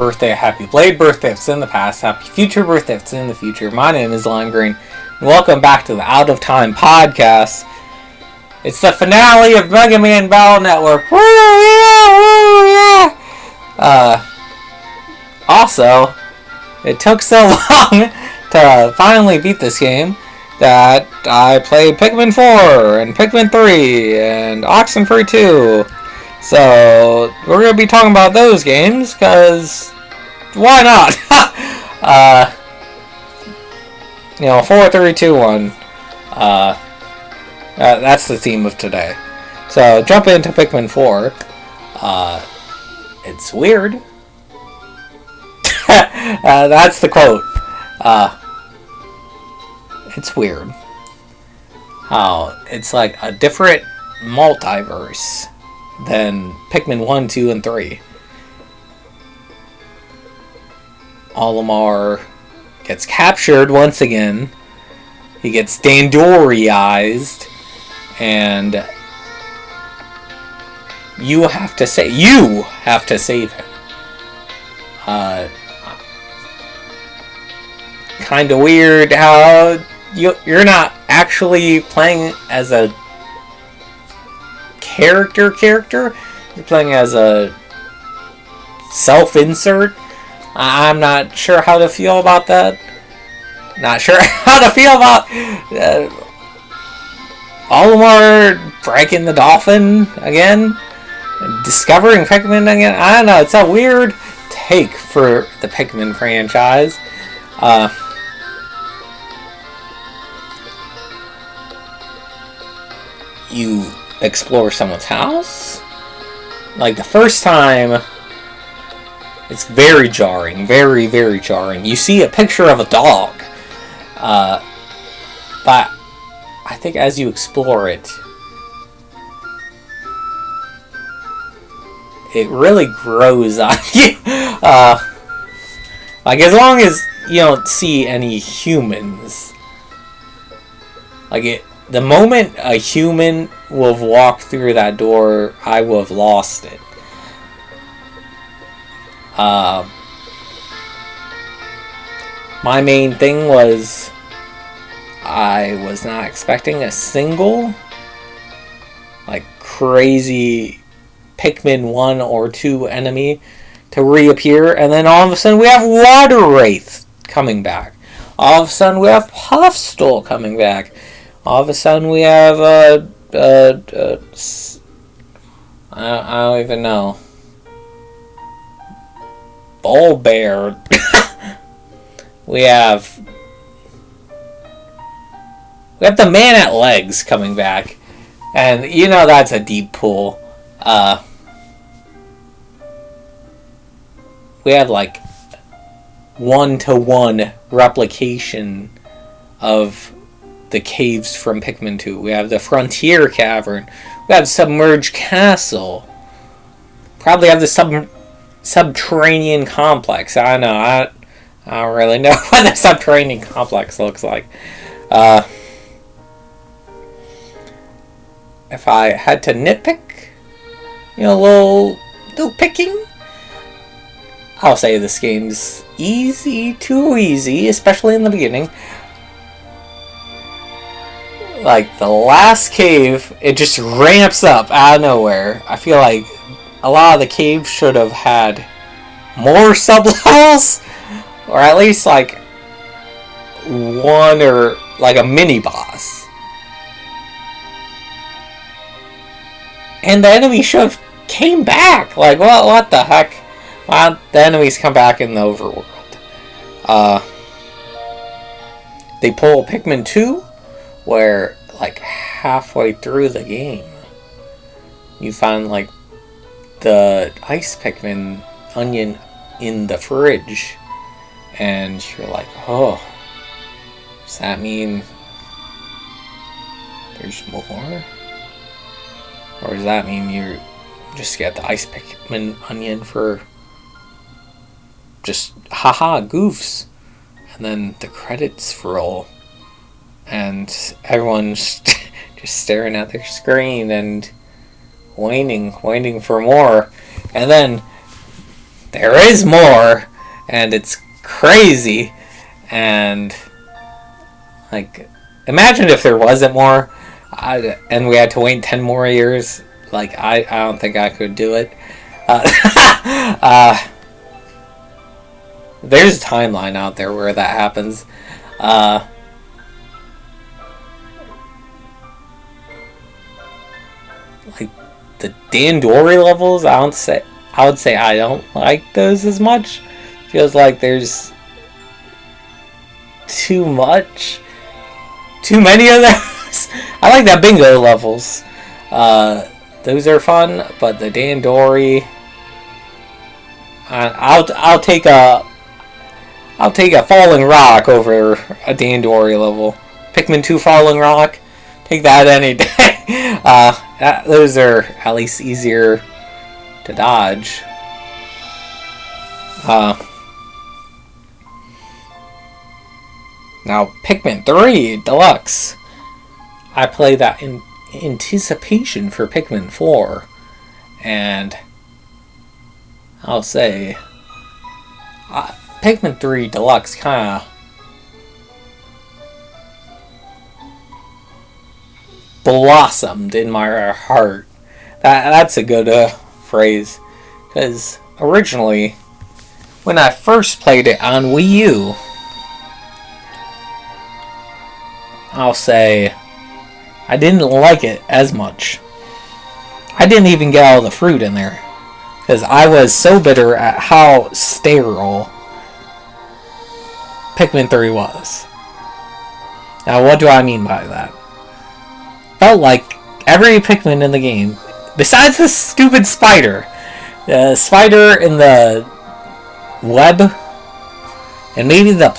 birthday, happy belated birthday if it's in the past, happy future birthday if it's in the future. My name is Lime Green, and welcome back to the Out of Time podcast. It's the finale of MegaMan Battle Network. Woo yeah, woo yeah! Also, it took so long to finally beat this game that I played Pikmin 4 and Pikmin 3 and Oxenfree 2. So, we're going to be talking about those games, because why not? 4, 3, 2, 1. That's the theme of today. So, jump into Pikmin 4. It's weird. That's the quote. It's weird. How it's like a different multiverse than Pikmin 1, 2, and 3. Olimar gets captured once again. He gets Dandoriized, and you have to save him. Kind of weird how you're not actually playing as a character. You're playing as a self-insert. I'm not sure how to feel about that. Not sure how to feel about Olimar breaking the dolphin again, discovering Pikmin again. I don't know. It's a weird take for the Pikmin franchise. You explore someone's house. Like the first time, it's very jarring, very, very jarring. You see a picture of a dog, but I think as you explore it, it really grows on you. Like as long as you don't see any humans, like it. The moment a human will have walked through that door, I will have lost it. My main thing was I was not expecting a single like crazy Pikmin 1 or 2 enemy to reappear, and then all of a sudden we have Water Wraith coming back. All of a sudden we have Puffstool coming back. All of a sudden we have I don't even know. Bull Bear. we have the Man at Legs coming back, and you know that's a deep pool. We have like 1-to-1 replication of the caves from Pikmin 2. We have the Frontier Cavern. We have Submerged Castle. Probably have the Subterranean Complex. I don't know. I don't really know what the Subterranean Complex looks like. If I had to nitpick, little picking, I'll say this game's too easy, especially in the beginning. Like, the last cave, it just ramps up out of nowhere. I feel like a lot of the caves should have had more sub-levels, or at least, like, one or, like, a mini-boss. And the enemy should have came back! Like, what the heck? Why the enemies come back in the overworld? They pull Pikmin 2, where like halfway through the game you find like the ice Pikmin onion in the fridge, and you're like, oh, does that mean there's more? Or does that mean you just get the ice Pikmin onion for just haha goofs? And then the credits roll, and everyone's just staring at their screen and waiting for more. And then there is more, and it's crazy, and like, imagine if there wasn't more, and we had to wait 10 more years. Like, I don't think I could do it. There's a timeline out there where that happens. Like, the Dandori levels, I would say I don't like those as much. Feels like there's too many of those. I like the bingo levels. Those are fun, but the Dandori, I'll take a Falling Rock over a Dandori level. Pikmin 2 Falling Rock, take that any day. Those are at least easier to dodge. Now, Pikmin 3 Deluxe. I play that in anticipation for Pikmin 4. And I'll say, Pikmin 3 Deluxe kind of blossomed in my heart. That's a good phrase. Because originally, when I first played it on Wii U, I'll say I didn't like it as much. I didn't even get all the fruit in there, because I was so bitter at how sterile Pikmin 3 was. Now, what do I mean by that? Felt like every Pikmin in the game, besides this stupid spider, the spider in the web, and maybe the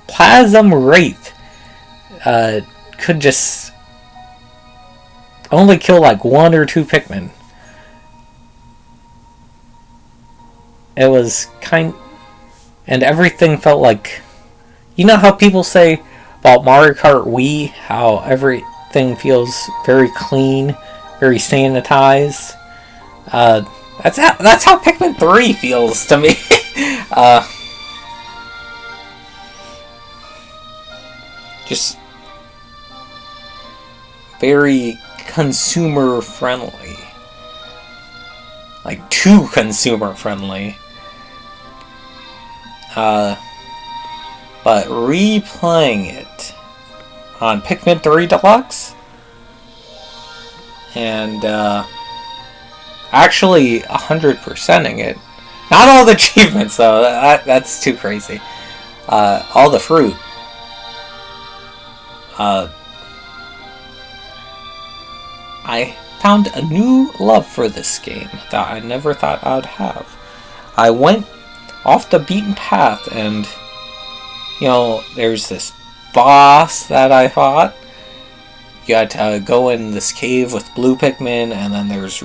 Plasm Wraith, could just only kill like 1 or 2 Pikmin. It was and everything felt like, you know how people say about Mario Kart Wii, how everything feels very clean, very sanitized. That's how Pikmin 3 feels to me. Just very consumer friendly. Like, too consumer friendly. But replaying it on Pikmin 3 Deluxe, and actually 100%ing it. Not all the achievements though, that's too crazy. All the fruit. I found a new love for this game that I never thought I'd have. I went off the beaten path, and there's this boss that I fought. You had to go in this cave with blue Pikmin, and then there's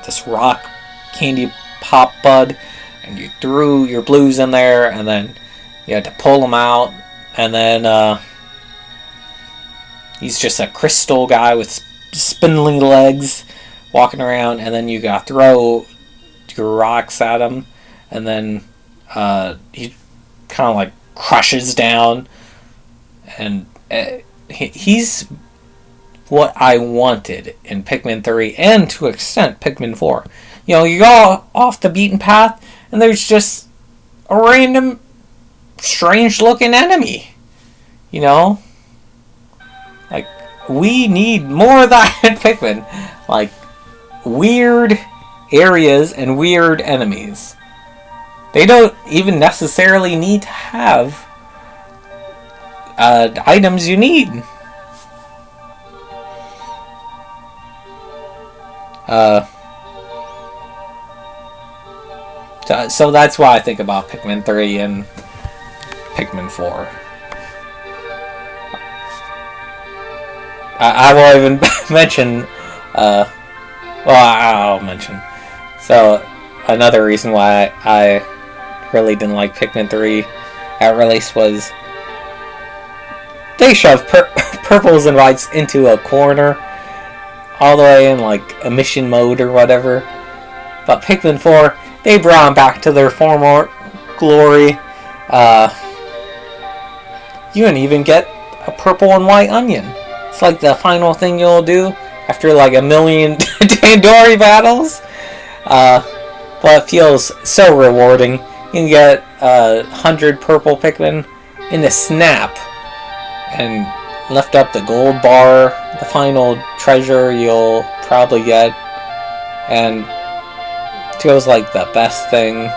this rock candy pop bud, and you threw your blues in there, and then you had to pull them out, and then he's just a crystal guy with spindly legs walking around, and then you gotta throw your rocks at him, and then he kind of like crushes down, and he's what I wanted in Pikmin 3, and to an extent Pikmin 4. You go off the beaten path, and there's just a random strange looking enemy. Like, we need more of that in Pikmin. Like, weird areas and weird enemies. They don't even necessarily need to have items you need. So that's why I think about Pikmin 3 and Pikmin 4. I will even mention, I'll mention. So, another reason why I really didn't like Pikmin 3 at release was they shoved purples and whites into a corner, all the way in like a mission mode or whatever. But Pikmin 4, they brought them back to their former glory. You can even get a purple and white onion. It's like the final thing you'll do after like a million Dandori battles. But it feels so rewarding. You can get 100 purple Pikmin in a snap and lift up the gold bar, the final treasure you'll probably get, and it feels like the best thing.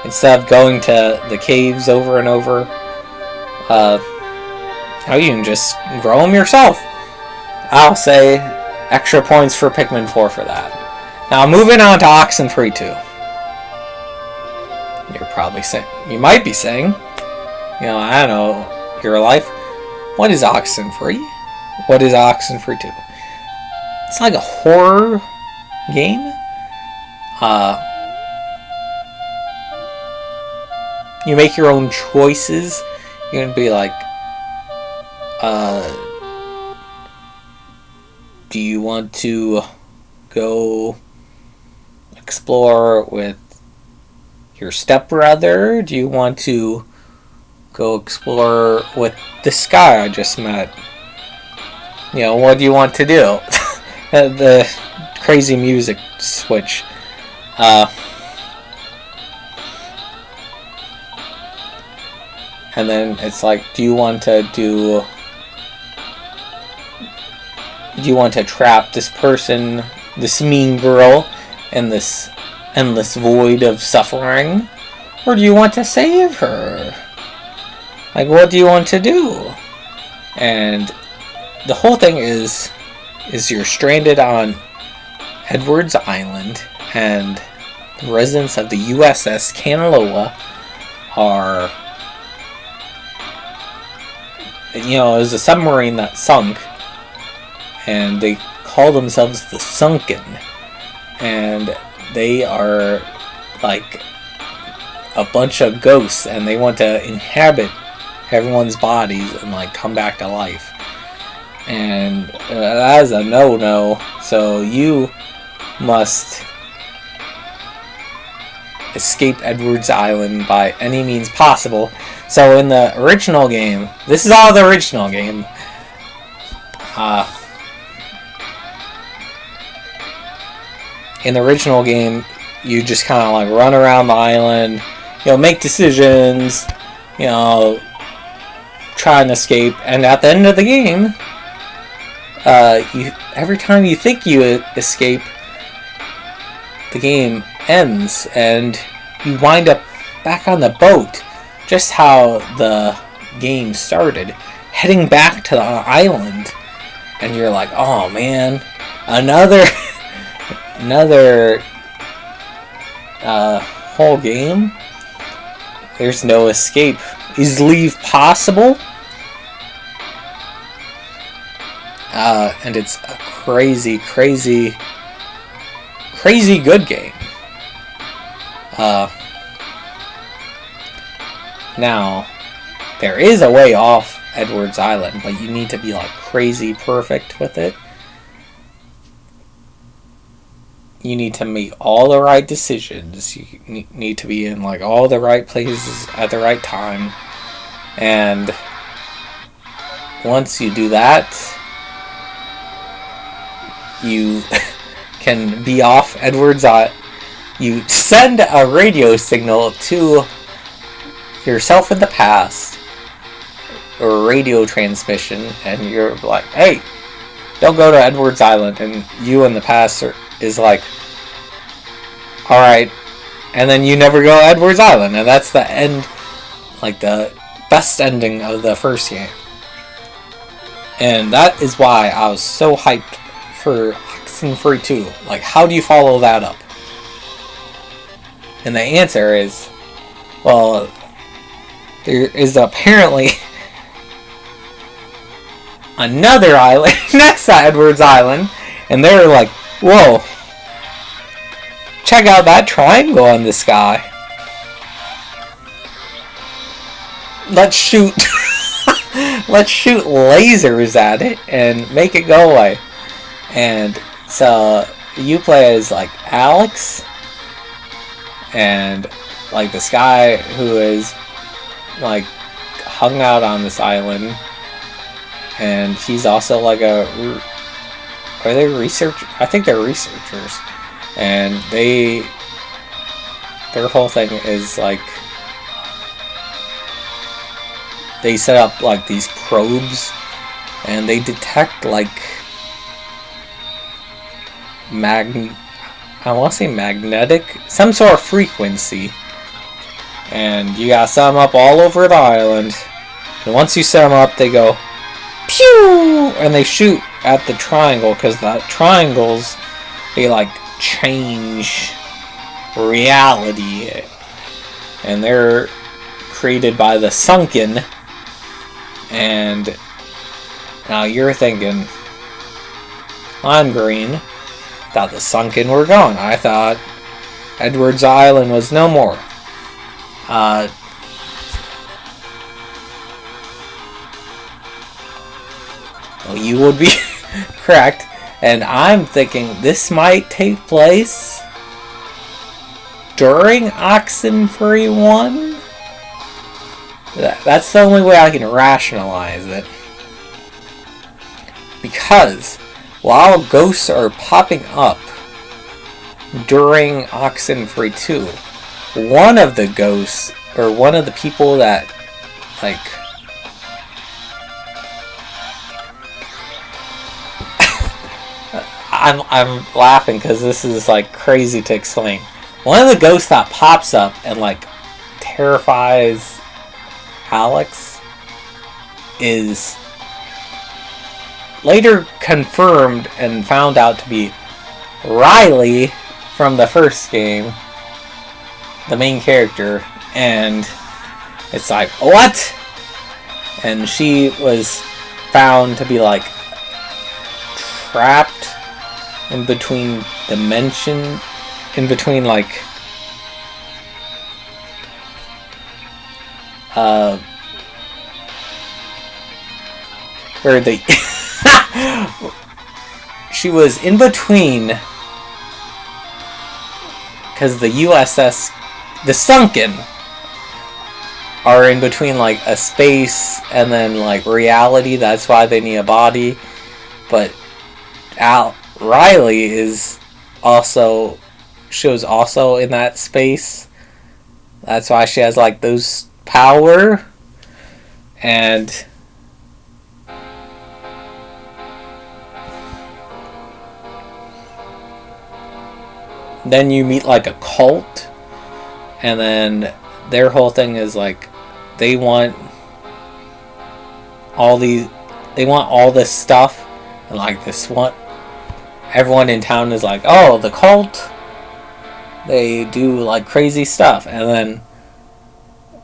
Instead of going to the caves over and over, now you can just grow them yourself. I'll say extra points for Pikmin 4 for that. Now moving on to Oxenfree 2. You're probably saying, you might be saying, I don't know, your life, what is Oxenfree? What is Oxenfree 2? It's like a horror game. You make your own choices. You're gonna be like, do you want to go explore with your stepbrother? Do you want to go explore with this guy I just met? What do you want to do? The crazy music switch. And then it's like, do you want to trap this person, this mean girl, in this endless void of suffering? Or do you want to save her? Like, what do you want to do? And the whole thing is you're stranded on Edwards Island, and the residents of the USS Kanaloa are... it was a submarine that sunk, and they call themselves the Sunken, and they are like a bunch of ghosts, and they want to inhabit everyone's bodies and like come back to life, and that is a no-no. So you must escape Edwards Island by any means possible. So in the original game, this is all the original game. In the original game, you just kind of like run around the island, make decisions, try and escape. And at the end of the game, every time you think you escape, the game ends and you wind up back on the boat. Just how the game started, heading back to the island, and you're like, oh man, another whole game. There's no escape. Is leave possible? And it's a crazy good game. Now, there is a way off Edwards Island, but you need to be like crazy perfect with it. You need to make all the right decisions. You need to be in like all the right places at the right time. And once you do that, you can be off Edwards Island. You send a radio signal to yourself in the past, or radio transmission, and you're like, hey, don't go to Edwards Island, and you in the past is like, alright, and then you never go to Edwards Island, and that's the end, like the best ending of the first game. And that is why I was so hyped for Oxenfree 2. Like, how do you follow that up? And the answer is, well, there is apparently another island next to Edwards Island, and they're like, whoa, check out that triangle in the sky. Let's shoot let's shoot lasers at it and make it go away. And so you play as like Alex, and like this guy who is like hung out on this island, and he's also like are they researchers? I think they're researchers, and their whole thing is like they set up like these probes, and they detect like I want to say magnetic, some sort of frequency, and you gotta set them up all over the island. And once you set them up, they go pew, and they shoot at the triangle, because the triangles, they like change reality, and they're created by the sunken. And now you're thinking, I'm green. Thought the sunken were gone. I thought Edward's Island was no more. Well, you would be correct, and I'm thinking this might take place during Oxenfree 1. That's the only way I can rationalize it. Because while ghosts are popping up during Oxenfree 2, one of the ghosts, or one of the people that, like, I'm laughing because this is, like, crazy to explain. One of the ghosts that pops up and, like, terrifies Alex is later confirmed and found out to be Riley from the first game, the main character, and it's like, what? And she was found to be like trapped in between dimension, in between like where they she was in between, because the USS, the sunken, are in between like a space and then like reality. That's why they need a body. But Riley is also, she was also in that space. That's why she has like those power. And then you meet like a cult, and then their whole thing is like they want all this stuff, and like this one, everyone in town is like, oh, the cult, they do like crazy stuff, and then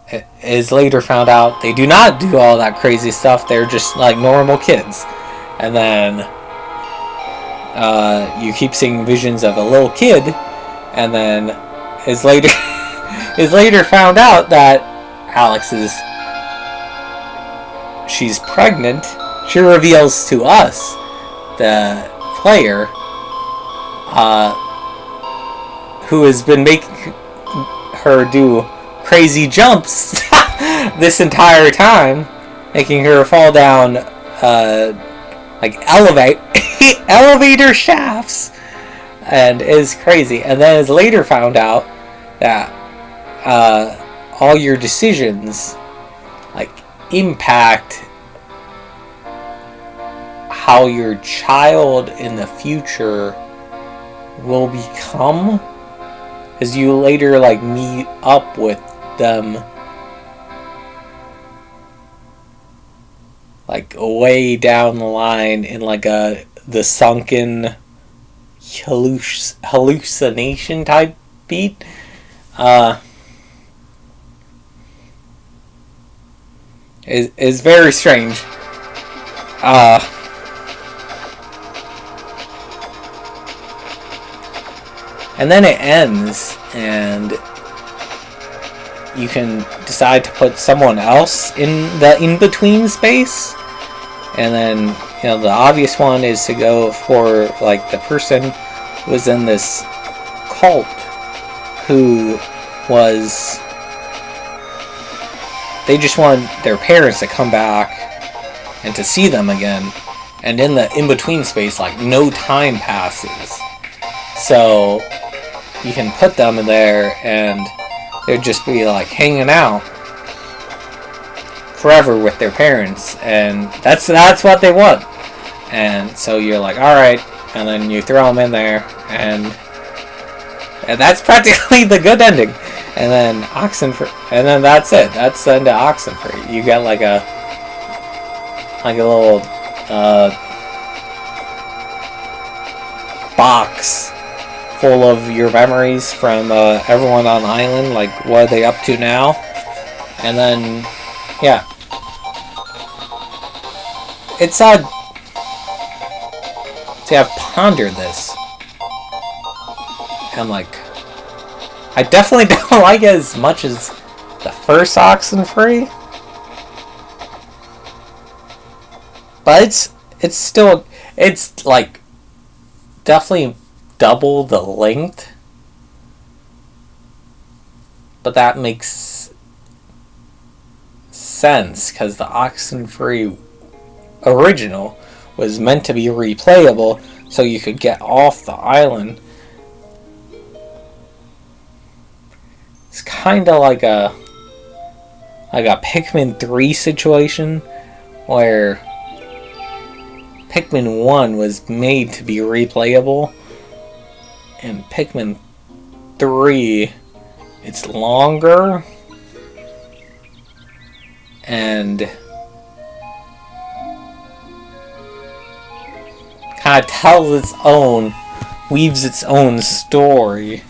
it is later found out they do not do all that crazy stuff. They're just like normal kids. And then you keep seeing visions of a little kid, and then is later found out that Alex she's pregnant. She reveals to us, the player, who has been making her do crazy jumps this entire time, making her fall down like elevator shafts, and is crazy. And then is later found out that all your decisions like impact how your child in the future will become, as you later like meet up with them like way down the line in like the sunken hallucination type beat. Is very strange. And then it ends, and you can decide to put someone else in the in-between space. And then, you know, the obvious one is to go for like the person who was in this cult, who was they just wanted their parents to come back and to see them again. And in the in-between space, like, no time passes. So you can put them in there and they'd just be like hanging out forever with their parents, and that's what they want. And so you're like, alright, and then you throw them in there, and that's practically the good ending. And then Oxenfree, and then that's it. That's the end of Oxenfree. You get like a little box full of your memories from everyone on the island, like what are they up to now, and then yeah, it's odd. See, I've pondered this, and like, I definitely don't like it as much as the first Oxenfree, but it's still, it's like definitely double the length, but that makes sense because the Oxenfree original was meant to be replayable so you could get off the island. It's kind of like a Pikmin 3 situation where Pikmin 1 was made to be replayable, and Pikmin 3, it's longer and kind of tells its own, weaves its own story.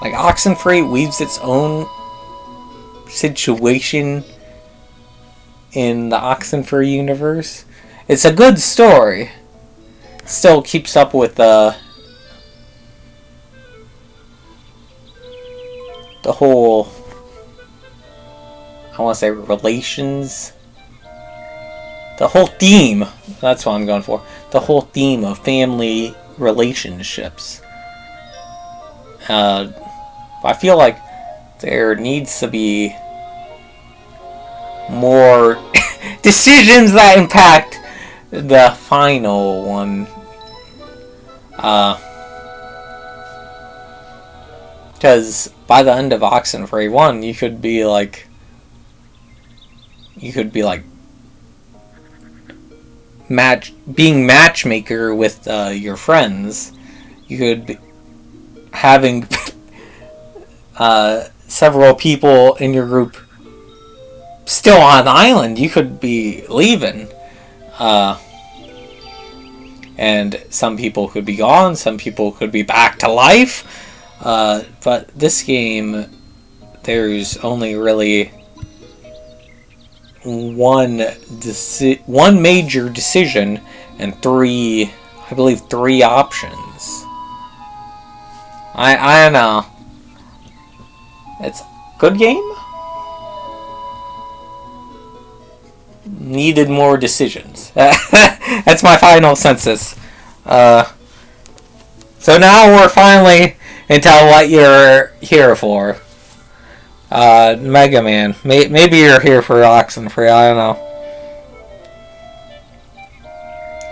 Like Oxenfree weaves its own situation in the Oxenfree universe. It's a good story. Still keeps up with the whole, I want to say, relations. The whole theme, that's what I'm going for. The whole theme of family relationships. I feel like there needs to be more decisions that impact the final one. Because by the end of Oxenfree 1, you could be like being matchmaker with your friends. You could be having several people in your group still on the island. You could be leaving. And some people could be gone, some people could be back to life. But this game, there's only really one major decision and three options. I don't know. It's a good game. Needed more decisions. That's my final census. So now we're finally into what you're here for. MegaMan. Maybe you're here for Oxenfree, I don't know.